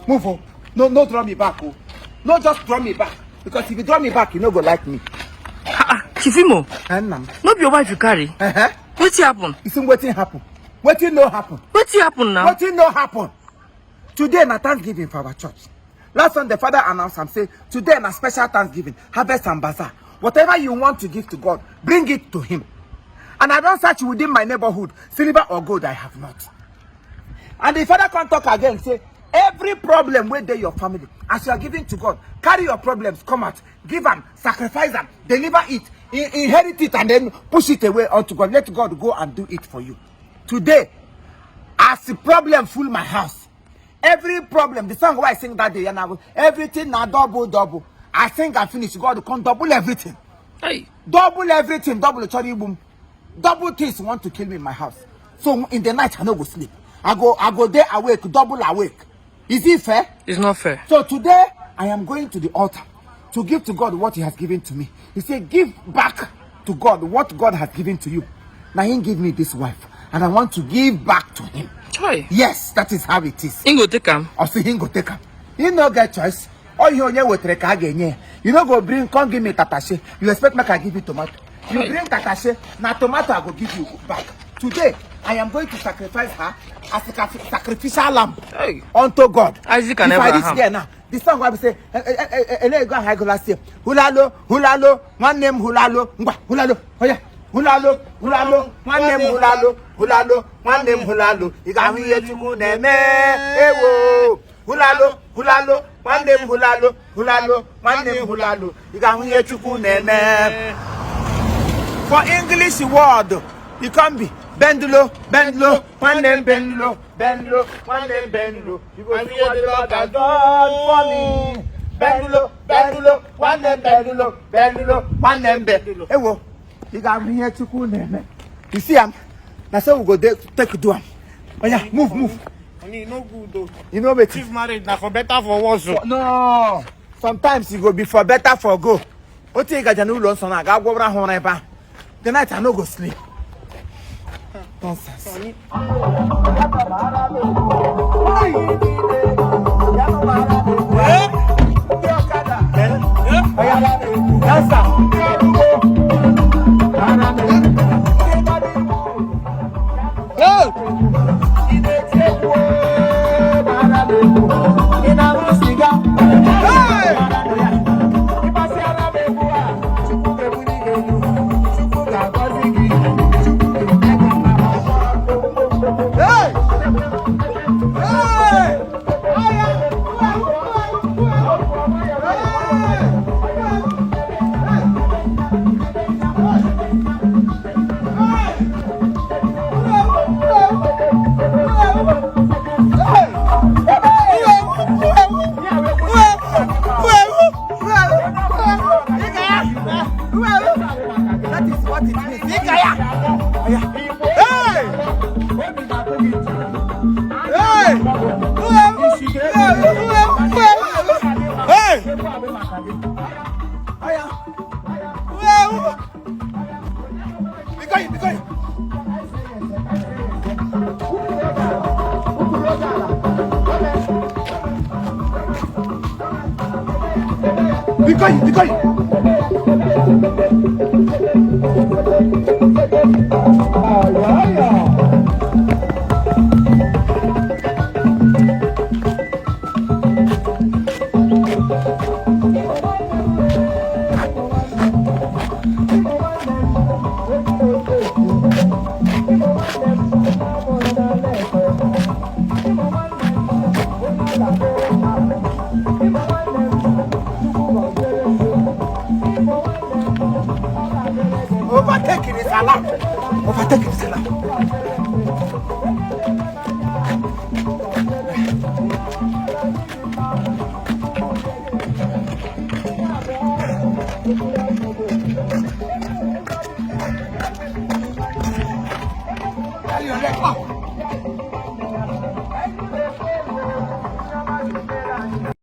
Move, oh. No, draw me back, oh. No, just draw me back. Because if you draw me back, you no go like me. Chiefimo, no be your wife you carry. What happen? You see what happen? What no happen? What happen now? What no happen? Today na Thanksgiving for our church. Last one, the father announced and say, today na special Thanksgiving, harvest and bazaar. Whatever you want to give to God, bring it to him. And I don't search within my neighborhood, silver or gold I have not. And the father can talk again, say, every problem where they your family, as you are giving to God, carry your problems, come out, give them, sacrifice them, deliver it, inherit it, and then push it away unto God. Let God go and do it for you. Today, as the problem full my house, every problem, the song where I sing that day, and everything now double. I think I finish. God come double everything. Hey. Double everything, double the boom. Double things want to kill me in my house. So in the night I no go sleep. I go there awake, double awake. Is it fair? It's not fair. So today I am going to the altar to give to God what he has given to me. He said, give back to God what God has given to you. Now he give me this wife, and I want to give back to him. Try. Yes, that is how it is. He go take him. I say he go take him. He no get choice. All you only with reka. You no go bring, come give me tatashe. You expect me to give you tomato. You bring tatashe, now tomato I go give you back. Today, I am going to sacrifice her as a sacrificial lamb unto God. Isaac and Abraham. Now, the song I say, go high go last year. Hulalo, one name hulalo, hulalo, oh yeah. Hulalo, one name hulalo, one name hulalo. You got me here to go name, ewo. Hulalo, one name hulalo, one name hulalo. You got me here to go name. For English word, you can be Bendulo, one name Bendulo, one name Bendulo. You go see what the Lord has done for me. Bendulo, one name Bendulo, one name Bendulo. Hey, wo, you got me here to cool name. You see him? Now so we go there to take do him. Oh yeah, move. No good though. You know better. Chief marriage now for better for worse. No, sometimes you go be for better for go. What you got to do? Learn something. I go around home right. The night I no go sleep. Nonsense. Be going. Overtaking is allowed.